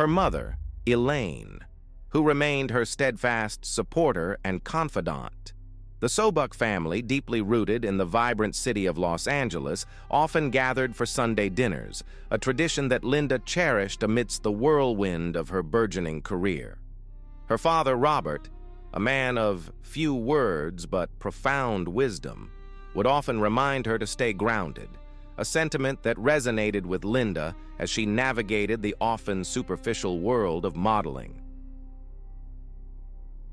Her mother, Elaine, who remained her steadfast supporter and confidant. The Soebuck family, deeply rooted in the vibrant city of Los Angeles, often gathered for Sunday dinners, a tradition that Linda cherished amidst the whirlwind of her burgeoning career. Her father, Robert, a man of few words but profound wisdom, would often remind her to stay grounded, a sentiment that resonated with Linda as she navigated the often superficial world of modeling.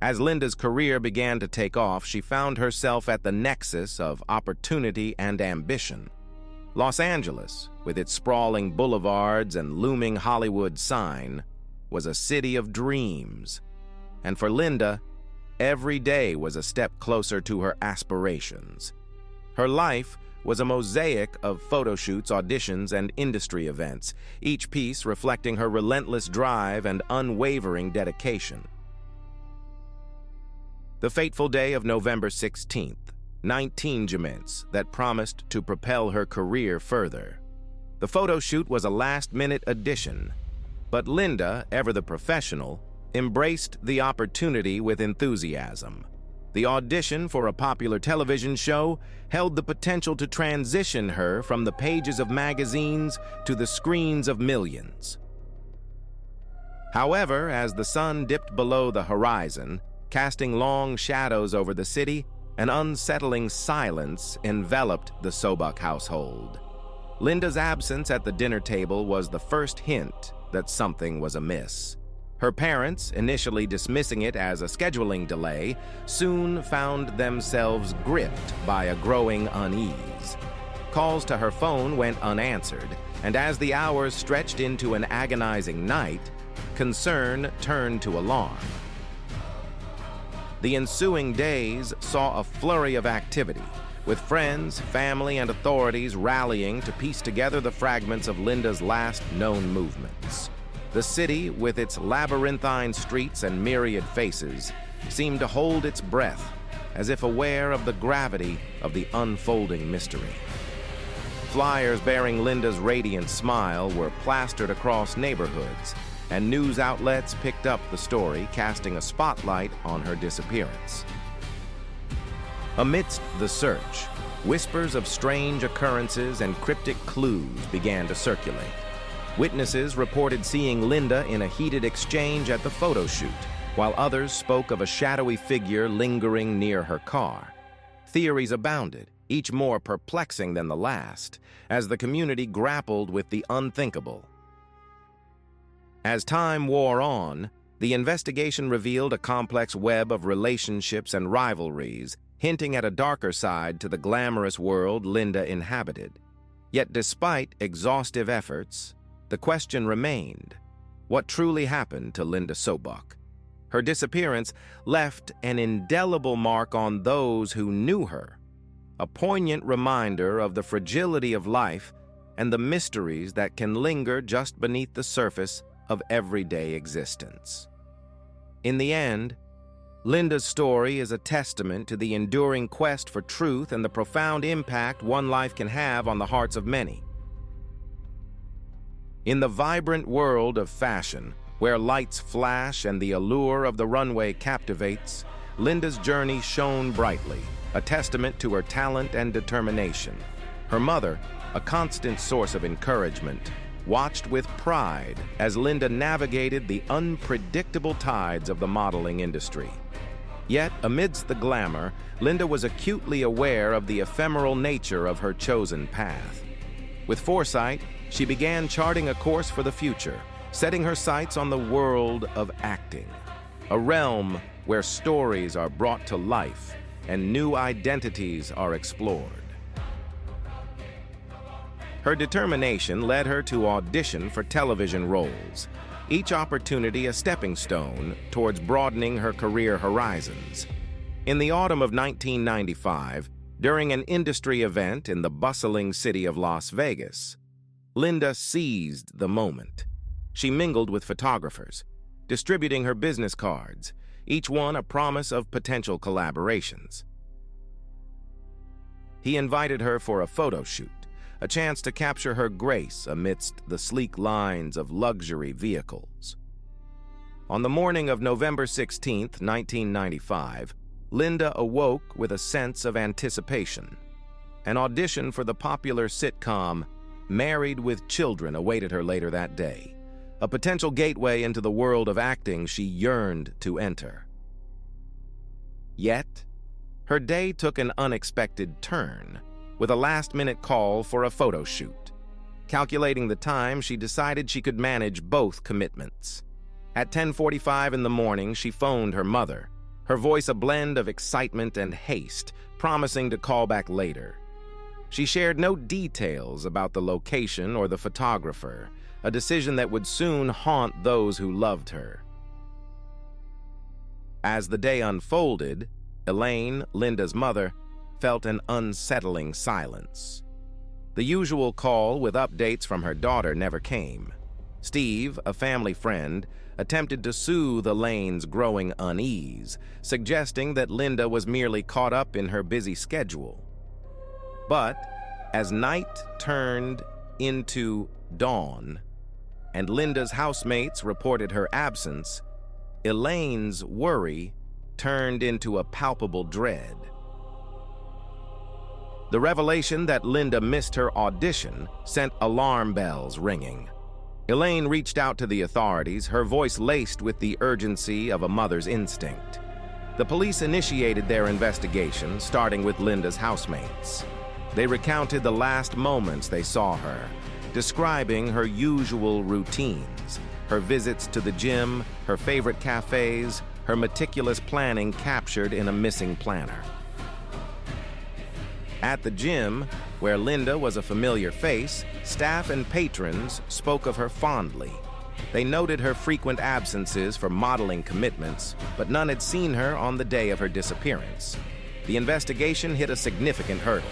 As Linda's career began to take off, she found herself at the nexus of opportunity and ambition. Los Angeles, with its sprawling boulevards and looming Hollywood sign, was a city of dreams. And for Linda, every day was a step closer to her aspirations. Her life was a mosaic of photo shoots, auditions, and industry events, each piece reflecting her relentless drive and unwavering dedication. The fateful day of November 16th, 19 engagements that promised to propel her career further. The photo shoot was a last-minute addition, but Linda, ever the professional, embraced the opportunity with enthusiasm. The audition for a popular television show held the potential to transition her from the pages of magazines to the screens of millions. However, as the sun dipped below the horizon, casting long shadows over the city, an unsettling silence enveloped the Soebuck household. Linda's absence at the dinner table was the first hint that something was amiss. Her parents, initially dismissing it as a scheduling delay, soon found themselves gripped by a growing unease. Calls to her phone went unanswered, and as the hours stretched into an agonizing night, concern turned to alarm. The ensuing days saw a flurry of activity, with friends, family, and authorities rallying to piece together the fragments of Linda's last known movements. The city, with its labyrinthine streets and myriad faces, seemed to hold its breath, as if aware of the gravity of the unfolding mystery. Flyers bearing Linda's radiant smile were plastered across neighborhoods, and news outlets picked up the story, casting a spotlight on her disappearance. Amidst the search, whispers of strange occurrences and cryptic clues began to circulate. Witnesses reported seeing Linda in a heated exchange at the photo shoot, while others spoke of a shadowy figure lingering near her car. Theories abounded, each more perplexing than the last, as the community grappled with the unthinkable. As time wore on, the investigation revealed a complex web of relationships and rivalries, hinting at a darker side to the glamorous world Linda inhabited. Yet despite exhaustive efforts, the question remained: what truly happened to Linda Soebuck? Her disappearance left an indelible mark on those who knew her, a poignant reminder of the fragility of life and the mysteries that can linger just beneath the surface of everyday existence. In the end, Linda's story is a testament to the enduring quest for truth and the profound impact one life can have on the hearts of many. In the vibrant world of fashion, where lights flash and the allure of the runway captivates, Linda's journey shone brightly, a testament to her talent and determination. Her mother, a constant source of encouragement, watched with pride as Linda navigated the unpredictable tides of the modeling industry. Yet, amidst the glamour, Linda was acutely aware of the ephemeral nature of her chosen path. With foresight, she began charting a course for the future, setting her sights on the world of acting, a realm where stories are brought to life and new identities are explored. Her determination led her to audition for television roles, each opportunity a stepping stone towards broadening her career horizons. In the autumn of 1995, during an industry event in the bustling city of Las Vegas, Linda seized the moment. She mingled with photographers, distributing her business cards, each one a promise of potential collaborations. He invited her for a photo shoot, a chance to capture her grace amidst the sleek lines of luxury vehicles. On the morning of November 16, 1995, Linda awoke with a sense of anticipation. An audition for the popular sitcom Married with Children awaited her later that day, a potential gateway into the world of acting she yearned to enter. Yet, her day took an unexpected turn, with a last-minute call for a photo shoot. Calculating the time, she decided she could manage both commitments. At 10:45 in the morning, she phoned her mother, her voice a blend of excitement and haste, promising to call back later. She shared no details about the location or the photographer, a decision that would soon haunt those who loved her. As the day unfolded, Elaine, Linda's mother, felt an unsettling silence. The usual call with updates from her daughter never came. Steve, a family friend, attempted to soothe Elaine's growing unease, suggesting that Linda was merely caught up in her busy schedule. But as night turned into dawn and Linda's housemates reported her absence, Elaine's worry turned into a palpable dread. The revelation that Linda missed her audition sent alarm bells ringing. Elaine reached out to the authorities, her voice laced with the urgency of a mother's instinct. The police initiated their investigation, starting with Linda's housemates. They recounted the last moments they saw her, describing her usual routines, her visits to the gym, her favorite cafes, her meticulous planning captured in a missing planner. At the gym, where Linda was a familiar face, staff and patrons spoke of her fondly. They noted her frequent absences for modeling commitments, but none had seen her on the day of her disappearance. The investigation hit a significant hurdle.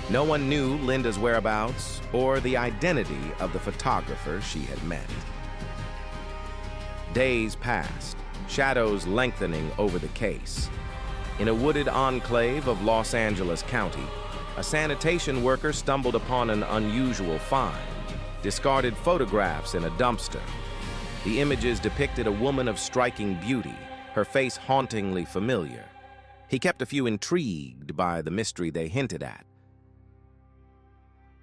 No one knew Linda's whereabouts or the identity of the photographer she had met. Days passed, shadows lengthening over the case. In a wooded enclave of Los Angeles County, a sanitation worker stumbled upon an unusual find, discarded photographs in a dumpster. The images depicted a woman of striking beauty, her face hauntingly familiar. He kept a few intrigued by the mystery they hinted at.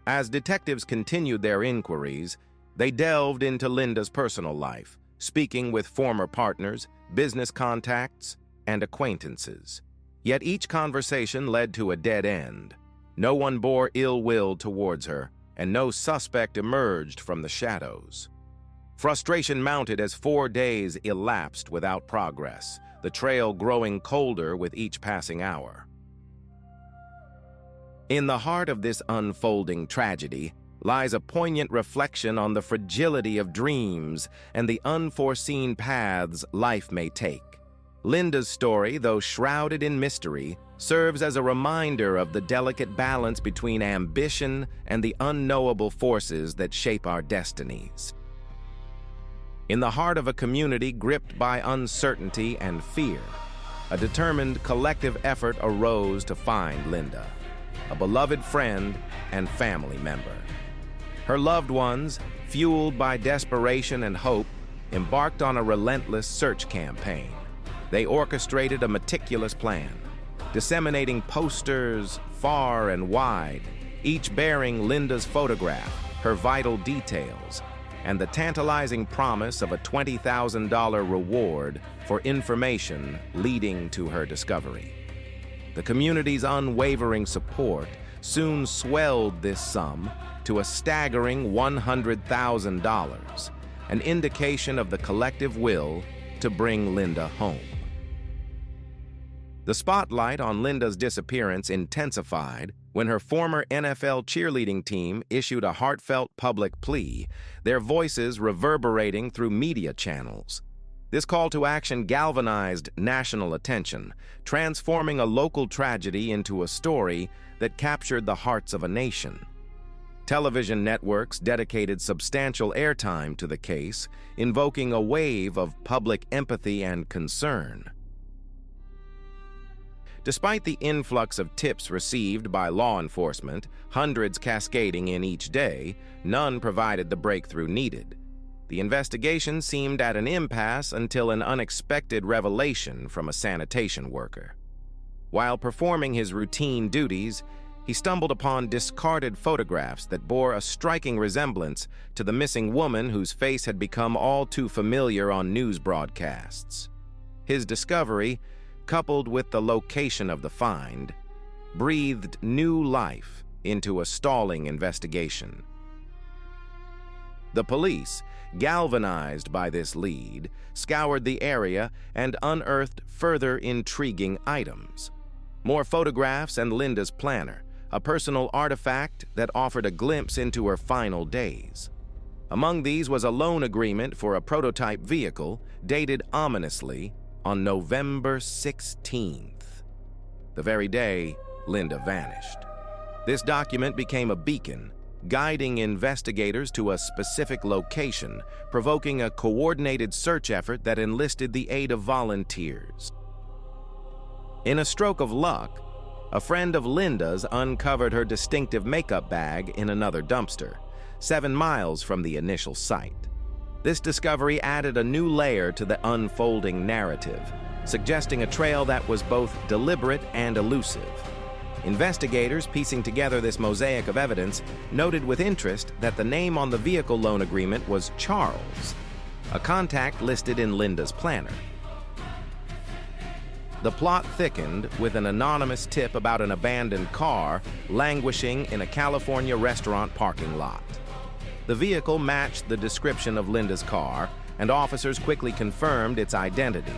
As detectives continued their inquiries, they delved into Linda's personal life, speaking with former partners, business contacts, and acquaintances. Yet each conversation led to a dead end. No one bore ill will towards her, and no suspect emerged from the shadows. Frustration mounted as 4 days elapsed without progress, the trail growing colder with each passing hour. In the heart of this unfolding tragedy lies a poignant reflection on the fragility of dreams and the unforeseen paths life may take. Linda's story, though shrouded in mystery, serves as a reminder of the delicate balance between ambition and the unknowable forces that shape our destinies. In the heart of a community gripped by uncertainty and fear, a determined collective effort arose to find Linda, a beloved friend and family member. Her loved ones, fueled by desperation and hope, embarked on a relentless search campaign. They orchestrated a meticulous plan, disseminating posters far and wide, each bearing Linda's photograph, her vital details, and the tantalizing promise of a $20,000 reward for information leading to her discovery. The community's unwavering support soon swelled this sum to a staggering $100,000, an indication of the collective will to bring Linda home. The spotlight on Linda's disappearance intensified when her former NFL cheerleading team issued a heartfelt public plea, their voices reverberating through media channels. This call to action galvanized national attention, transforming a local tragedy into a story that captured the hearts of a nation. Television networks dedicated substantial airtime to the case, invoking a wave of public empathy and concern. Despite the influx of tips received by law enforcement, hundreds cascading in each day, none provided the breakthrough needed. The investigation seemed at an impasse until an unexpected revelation from a sanitation worker. While performing his routine duties, he stumbled upon discarded photographs that bore a striking resemblance to the missing woman whose face had become all too familiar on news broadcasts. His discovery, coupled with the location of the find, breathed new life into a stalling investigation. The police, galvanized by this lead, scoured the area and unearthed further intriguing items. More photographs and Linda's planner, a personal artifact that offered a glimpse into her final days. Among these was a loan agreement for a prototype vehicle dated ominously on November 16th, the very day Linda vanished. This document became a beacon, guiding investigators to a specific location, provoking a coordinated search effort that enlisted the aid of volunteers. In a stroke of luck, a friend of Linda's uncovered her distinctive makeup bag in another dumpster, 7 miles from the initial site. This discovery added a new layer to the unfolding narrative, suggesting a trail that was both deliberate and elusive. Investigators piecing together this mosaic of evidence noted with interest that the name on the vehicle loan agreement was Charles, a contact listed in Linda's planner. The plot thickened with an anonymous tip about an abandoned car languishing in a California restaurant parking lot. The vehicle matched the description of Linda's car, and officers quickly confirmed its identity.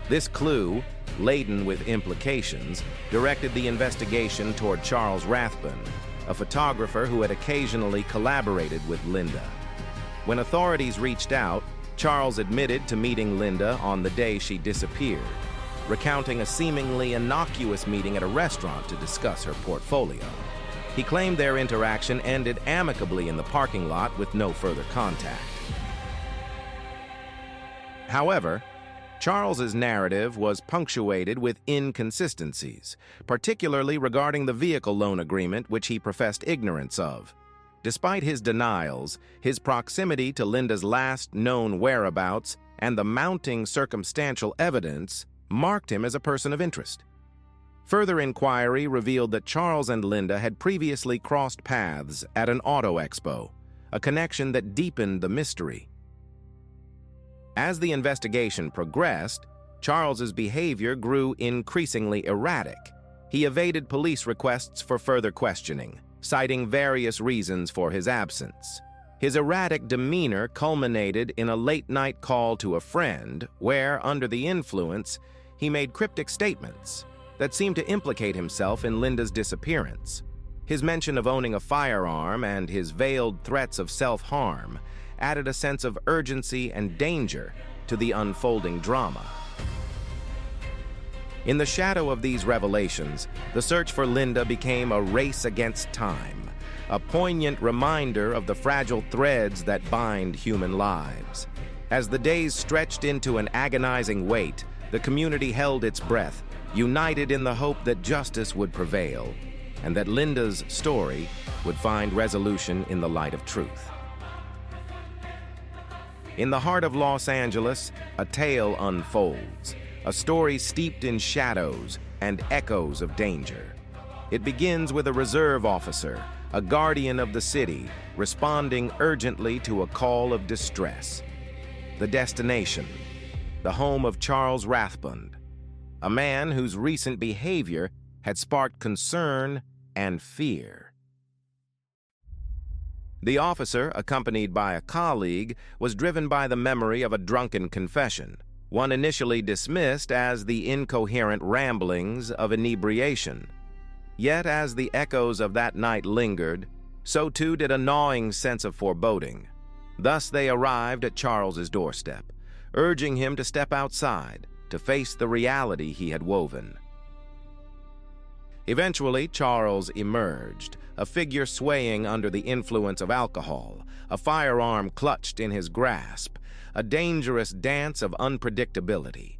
This clue, laden with implications, directed the investigation toward Charles Rathbun, a photographer who had occasionally collaborated with Linda. When authorities reached out, Charles admitted to meeting Linda on the day she disappeared, recounting a seemingly innocuous meeting at a restaurant to discuss her portfolio. He claimed their interaction ended amicably in the parking lot with no further contact. However, Charles's narrative was punctuated with inconsistencies, particularly regarding the vehicle loan agreement which he professed ignorance of. Despite his denials, his proximity to Linda's last known whereabouts and the mounting circumstantial evidence marked him as a person of interest. Further inquiry revealed that Charles and Linda had previously crossed paths at an auto expo, a connection that deepened the mystery. As the investigation progressed, Charles's behavior grew increasingly erratic. He evaded police requests for further questioning, citing various reasons for his absence. His erratic demeanor culminated in a late-night call to a friend where, under the influence, he made cryptic statements that seemed to implicate himself in Linda's disappearance. His mention of owning a firearm and his veiled threats of self-harm added a sense of urgency and danger to the unfolding drama. In the shadow of these revelations, the search for Linda became a race against time, a poignant reminder of the fragile threads that bind human lives. As the days stretched into an agonizing wait, the community held its breath, united in the hope that justice would prevail and that Linda's story would find resolution in the light of truth. In the heart of Los Angeles, a tale unfolds, a story steeped in shadows and echoes of danger. It begins with a reserve officer, a guardian of the city, responding urgently to a call of distress. The destination, the home of Charles Rathbun, a man whose recent behavior had sparked concern and fear. The officer, accompanied by a colleague, was driven by the memory of a drunken confession, one initially dismissed as the incoherent ramblings of inebriation. Yet as the echoes of that night lingered, so too did a gnawing sense of foreboding. Thus they arrived at Charles's doorstep, urging him to step outside, to face the reality he had woven. Eventually, Charles emerged, a figure swaying under the influence of alcohol, a firearm clutched in his grasp, a dangerous dance of unpredictability.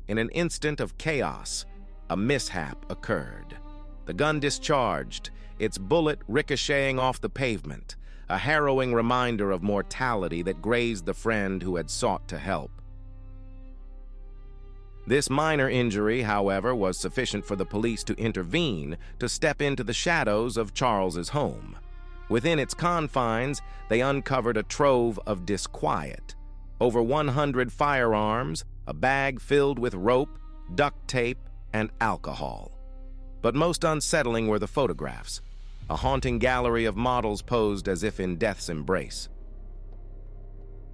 In an instant of chaos, a mishap occurred. The gun discharged, its bullet ricocheting off the pavement, a harrowing reminder of mortality that grazed the friend who had sought to help. This minor injury, however, was sufficient for the police to intervene to step into the shadows of Charles's home. Within its confines, they uncovered a trove of disquiet. Over 100 firearms, a bag filled with rope, duct tape, and alcohol. But most unsettling were the photographs, a haunting gallery of models posed as if in death's embrace.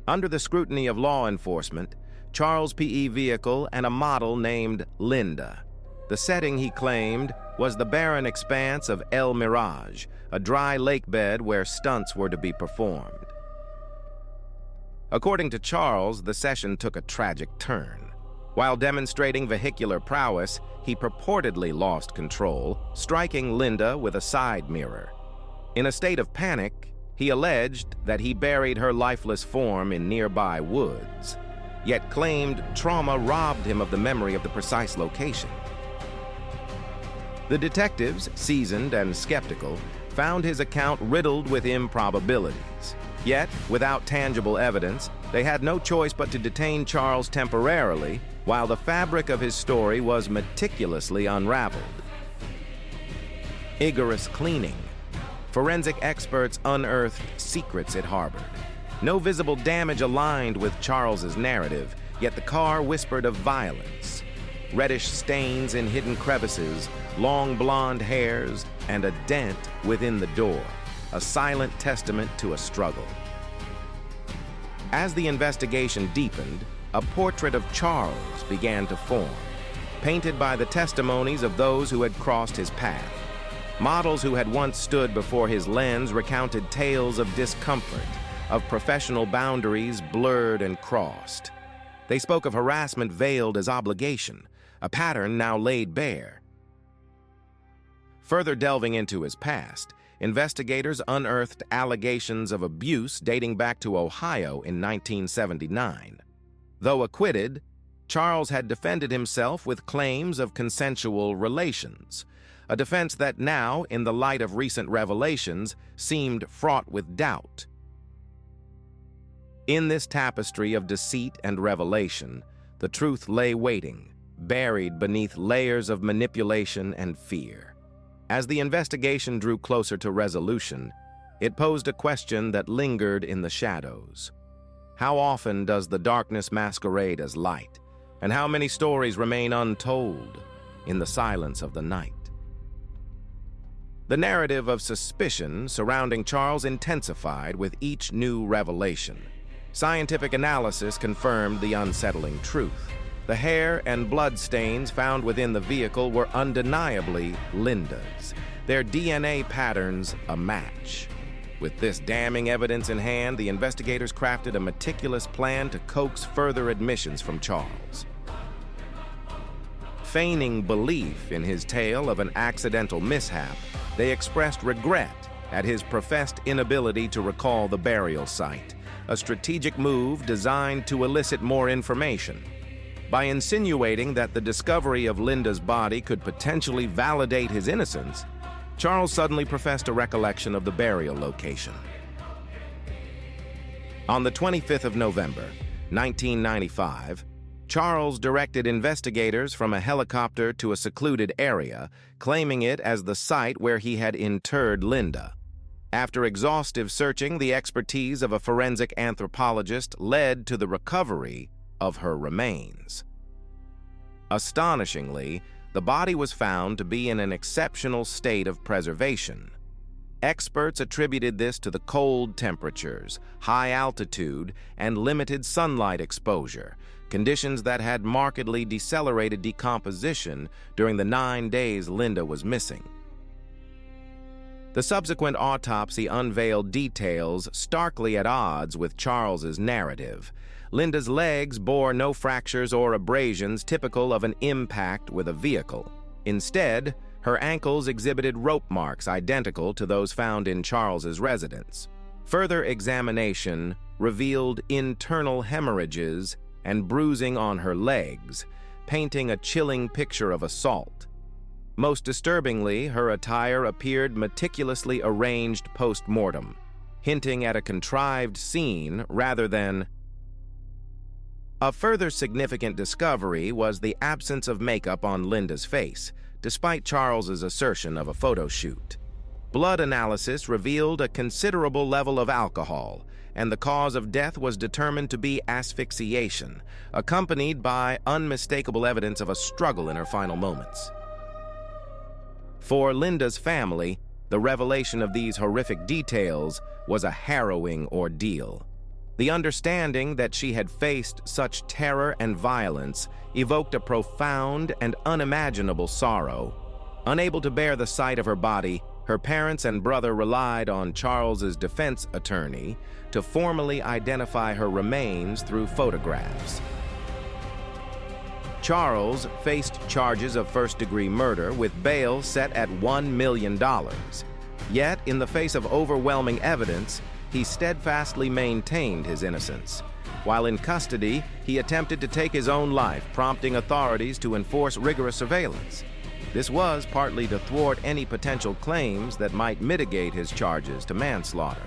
Under the scrutiny of law enforcement, Charles' PE vehicle and a model named Linda. The setting, he claimed, was the barren expanse of El Mirage, a dry lake bed where stunts were to be performed. According to Charles, the session took a tragic turn. While demonstrating vehicular prowess, he purportedly lost control, striking Linda with a side mirror. In a state of panic, he alleged that he buried her lifeless form in nearby woods, yet claimed trauma robbed him of the memory of the precise location. The detectives, seasoned and skeptical, found his account riddled with improbabilities. Yet, without tangible evidence, they had no choice but to detain Charles temporarily while the fabric of his story was meticulously unraveled. Rigorous cleaning. Forensic experts unearthed secrets it harbored. No visible damage aligned with Charles's narrative, yet the car whispered of violence. Reddish stains in hidden crevices, long blonde hairs, and a dent within the door, a silent testament to a struggle. As the investigation deepened, a portrait of Charles began to form, painted by the testimonies of those who had crossed his path. Models who had once stood before his lens recounted tales of discomfort, of professional boundaries blurred and crossed. They spoke of harassment veiled as obligation, a pattern now laid bare. Further delving into his past, investigators unearthed allegations of abuse dating back to Ohio in 1979. Though acquitted, Charles had defended himself with claims of consensual relations, a defense that now, in the light of recent revelations, seemed fraught with doubt. In this tapestry of deceit and revelation, the truth lay waiting, buried beneath layers of manipulation and fear. As the investigation drew closer to resolution, it posed a question that lingered in the shadows. How often does the darkness masquerade as light, and how many stories remain untold in the silence of the night? The narrative of suspicion surrounding Charles intensified with each new revelation. Scientific analysis confirmed the unsettling truth. The hair and blood stains found within the vehicle were undeniably Linda's, their DNA patterns a match. With this damning evidence in hand, the investigators crafted a meticulous plan to coax further admissions from Charles. Feigning belief in his tale of an accidental mishap, they expressed regret at his professed inability to recall the burial site, a strategic move designed to elicit more information. By insinuating that the discovery of Linda's body could potentially validate his innocence, Charles suddenly professed a recollection of the burial location. On the 25th of November, 1995, Charles directed investigators from a helicopter to a secluded area, claiming it as the site where he had interred Linda. After exhaustive searching, the expertise of a forensic anthropologist led to the recovery of her remains. Astonishingly, the body was found to be in an exceptional state of preservation. Experts attributed this to the cold temperatures, high altitude, and limited sunlight exposure, conditions that had markedly decelerated decomposition during the 9 days Linda was missing. The subsequent autopsy unveiled details starkly at odds with Charles's narrative. Linda's legs bore no fractures or abrasions typical of an impact with a vehicle. Instead, her ankles exhibited rope marks identical to those found in Charles's residence. Further examination revealed internal hemorrhages and bruising on her legs, painting a chilling picture of assault. Most disturbingly, her attire appeared meticulously arranged post-mortem, hinting at a contrived scene rather than... A further significant discovery was the absence of makeup on Linda's face, despite Charles's assertion of a photo shoot. Blood analysis revealed a considerable level of alcohol, and the cause of death was determined to be asphyxiation, accompanied by unmistakable evidence of a struggle in her final moments. For Linda's family, the revelation of these horrific details was a harrowing ordeal. The understanding that she had faced such terror and violence evoked a profound and unimaginable sorrow. Unable to bear the sight of her body, her parents and brother relied on Charles's defense attorney to formally identify her remains through photographs. Charles faced charges of first-degree murder with bail set at $1 million. Yet, in the face of overwhelming evidence, he steadfastly maintained his innocence. While in custody, he attempted to take his own life, prompting authorities to enforce rigorous surveillance. This was partly to thwart any potential claims that might mitigate his charges to manslaughter.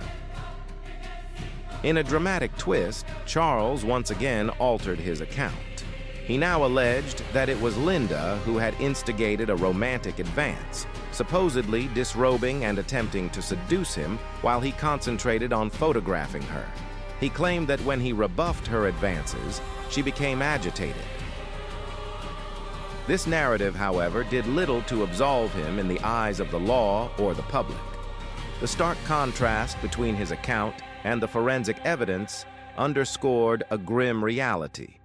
In a dramatic twist, Charles once again altered his account. He now alleged that it was Linda who had instigated a romantic advance, supposedly disrobing and attempting to seduce him while he concentrated on photographing her. He claimed that when he rebuffed her advances, she became agitated. This narrative, however, did little to absolve him in the eyes of the law or the public. The stark contrast between his account and the forensic evidence underscored a grim reality.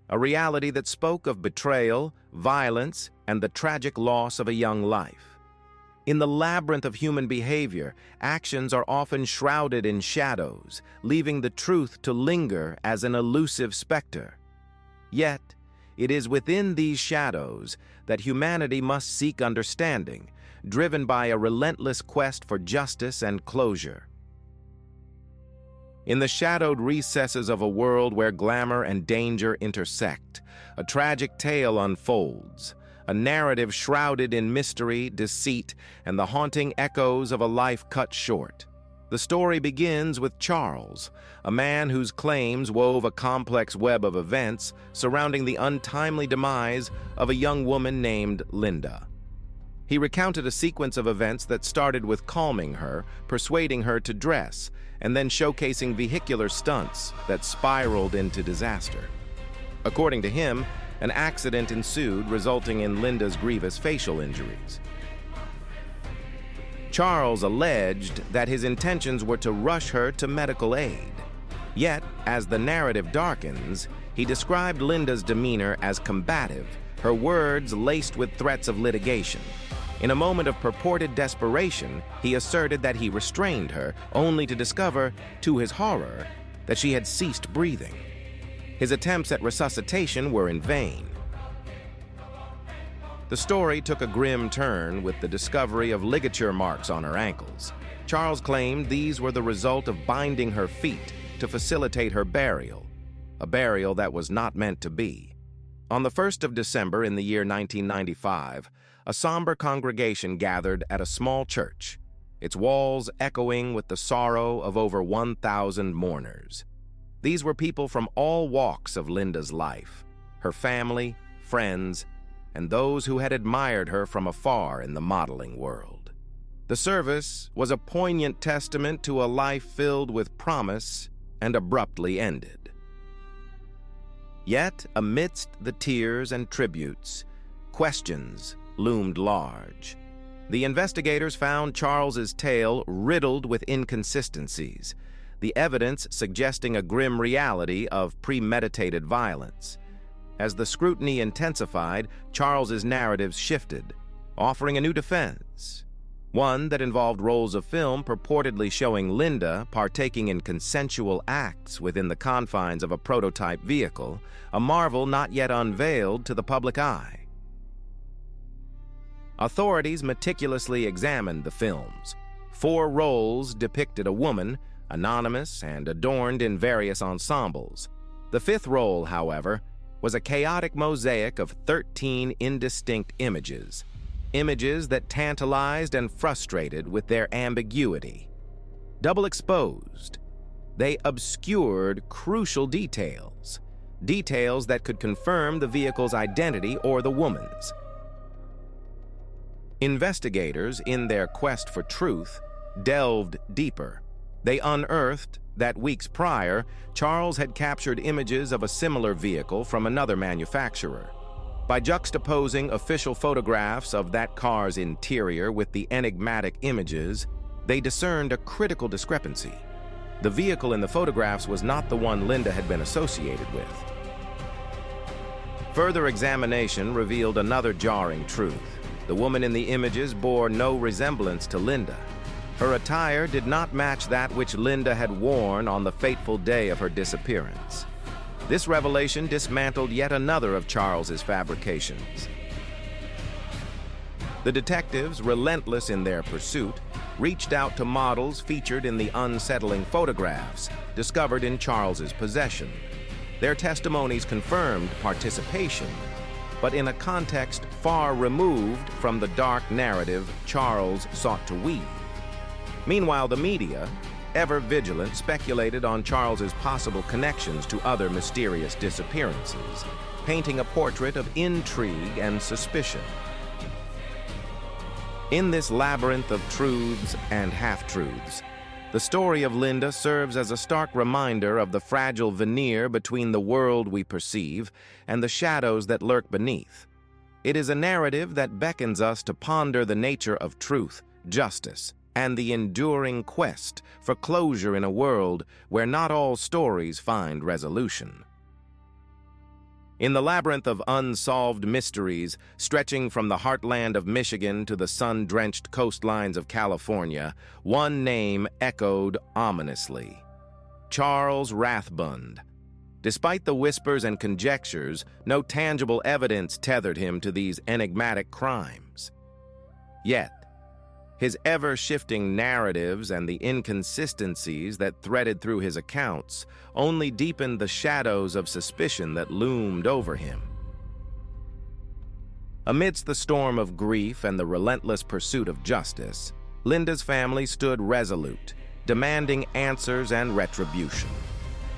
A reality that spoke of betrayal, violence, and the tragic loss of a young life. In the labyrinth of human behavior, actions are often shrouded in shadows, leaving the truth to linger as an elusive specter. Yet, it is within these shadows that humanity must seek understanding, driven by a relentless quest for justice and closure. In the shadowed recesses of a world where glamour and danger intersect, a tragic tale unfolds, a narrative shrouded in mystery, deceit, and the haunting echoes of a life cut short. The story begins with Charles, a man whose claims wove a complex web of events surrounding the untimely demise of a young woman named Linda. He recounted a sequence of events that started with calming her, persuading her to dress, and then showcasing vehicular stunts that spiraled into disaster. According to him, an accident ensued, resulting in Linda's grievous facial injuries. Charles alleged that his intentions were to rush her to medical aid. Yet, as the narrative darkens, he described Linda's demeanor as combative, her words laced with threats of litigation. In a moment of purported desperation, he asserted that he restrained her, only to discover, to his horror, that she had ceased breathing. His attempts at resuscitation were in vain. The story took a grim turn with the discovery of ligature marks on her ankles. Charles claimed these were the result of binding her feet to facilitate her burial, a burial that was not meant to be. On the 1st of December in the year 1995, a somber congregation gathered at a small church, its walls echoing with the sorrow of over 1,000 mourners. These were people from all walks of Linda's life, her family, friends, and those who had admired her from afar in the modeling world. The service was a poignant testament to a life filled with promise and abruptly ended. Yet, amidst the tears and tributes, questions loomed large. The investigators found Charles's tale riddled with inconsistencies, the evidence suggesting a grim reality of premeditated violence. As the scrutiny intensified, Charles's narratives shifted, offering a new defense, one that involved rolls of film purportedly showing Linda partaking in consensual acts within the confines of a prototype vehicle, a marvel not yet unveiled to the public eye. Authorities meticulously examined the films. 4 rolls depicted a woman, anonymous and adorned in various ensembles. The 5th roll, however, was a chaotic mosaic of 13 indistinct images, images that tantalized and frustrated with their ambiguity. Double exposed, they obscured crucial details, details that could confirm the vehicle's identity or the woman's. Investigators, in their quest for truth, delved deeper. They unearthed that weeks prior, Charles had captured images of a similar vehicle from another manufacturer. By juxtaposing official photographs of that car's interior with the enigmatic images, they discerned a critical discrepancy. The vehicle in the photographs was not the one Linda had been associated with. Further examination revealed another jarring truth. The woman in the images bore no resemblance to Linda. Her attire did not match that which Linda had worn on the fateful day of her disappearance. This revelation dismantled yet another of Charles's fabrications. The detectives, relentless in their pursuit, reached out to models featured in the unsettling photographs discovered in Charles's possession. Their testimonies confirmed participation, but in a context far removed from the dark narrative Charles sought to weave. Meanwhile, the media, ever vigilant, speculated on Charles's possible connections to other mysterious disappearances, painting a portrait of intrigue and suspicion. In this labyrinth of truths and half-truths, the story of Linda serves as a stark reminder of the fragile veneer between the world we perceive and the shadows that lurk beneath. It is a narrative that beckons us to ponder the nature of truth, justice, and the enduring quest for closure in a world where not all stories find resolution. In the labyrinth of unsolved mysteries, stretching from the heartland of Michigan to the sun-drenched coastlines of California, one name echoed ominously: Charles Rathbund. Despite the whispers and conjectures, no tangible evidence tethered him to these enigmatic crimes. Yet, his ever-shifting narratives and the inconsistencies that threaded through his accounts only deepened the shadows of suspicion that loomed over him. Amidst the storm of grief and the relentless pursuit of justice, Linda's family stood resolute, demanding answers and retribution.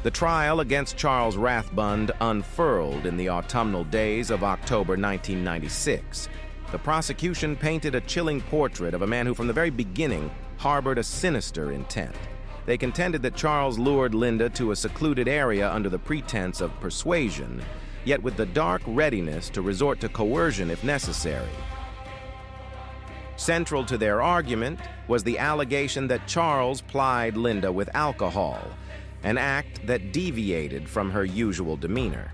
The trial against Charles Rathbund unfurled in the autumnal days of October 1996. The prosecution painted a chilling portrait of a man who from the very beginning harbored a sinister intent. They contended that Charles lured Linda to a secluded area under the pretense of persuasion, yet with the dark readiness to resort to coercion if necessary. Central to their argument was the allegation that Charles plied Linda with alcohol, an act that deviated from her usual demeanor.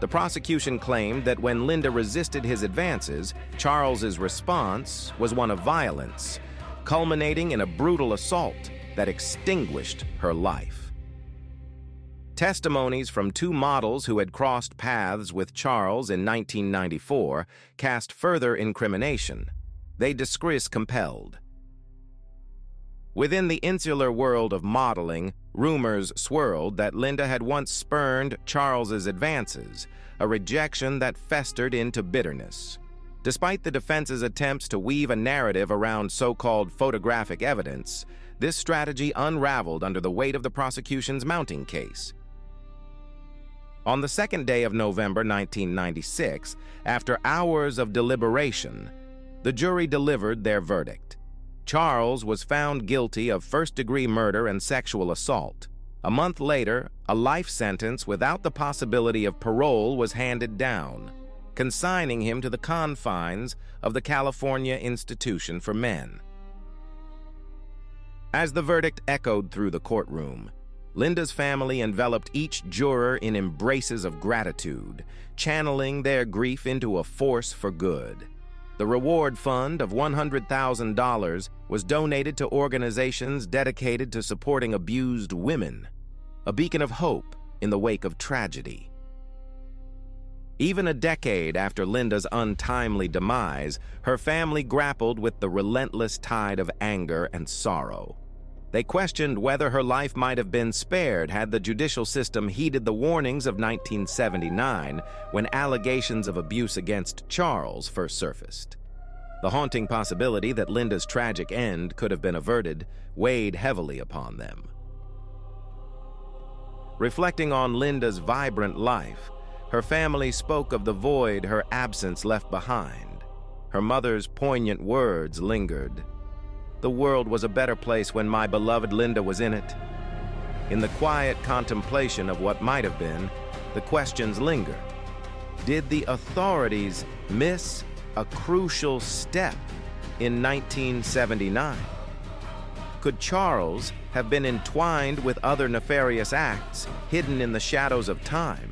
The prosecution claimed that when Linda resisted his advances, Charles's response was one of violence, culminating in a brutal assault that extinguished her life. Testimonies from two models who had crossed paths with Charles in 1994 cast further incrimination. They disgrace compelled. Within the insular world of modeling, rumors swirled that Linda had once spurned Charles's advances, a rejection that festered into bitterness. Despite the defense's attempts to weave a narrative around so-called photographic evidence, this strategy unraveled under the weight of the prosecution's mounting case. On the second day of November 1996, after hours of deliberation, the jury delivered their verdict. Charles was found guilty of first-degree murder and sexual assault. A month later, a life sentence without the possibility of parole was handed down, consigning him to the confines of the California Institution for Men. As the verdict echoed through the courtroom, Linda's family enveloped each juror in embraces of gratitude, channeling their grief into a force for good. The reward fund of $100,000 was donated to organizations dedicated to supporting abused women, a beacon of hope in the wake of tragedy. Even a decade after Linda's untimely demise, her family grappled with the relentless tide of anger and sorrow. They questioned whether her life might have been spared had the judicial system heeded the warnings of 1979 when allegations of abuse against Charles first surfaced. The haunting possibility that Linda's tragic end could have been averted weighed heavily upon them. Reflecting on Linda's vibrant life, her family spoke of the void her absence left behind. Her mother's poignant words lingered. "The world was a better place when my beloved Linda was in it." In the quiet contemplation of what might have been, the questions linger. Did the authorities miss a crucial step in 1979? Could Charles have been entwined with other nefarious acts hidden in the shadows of time?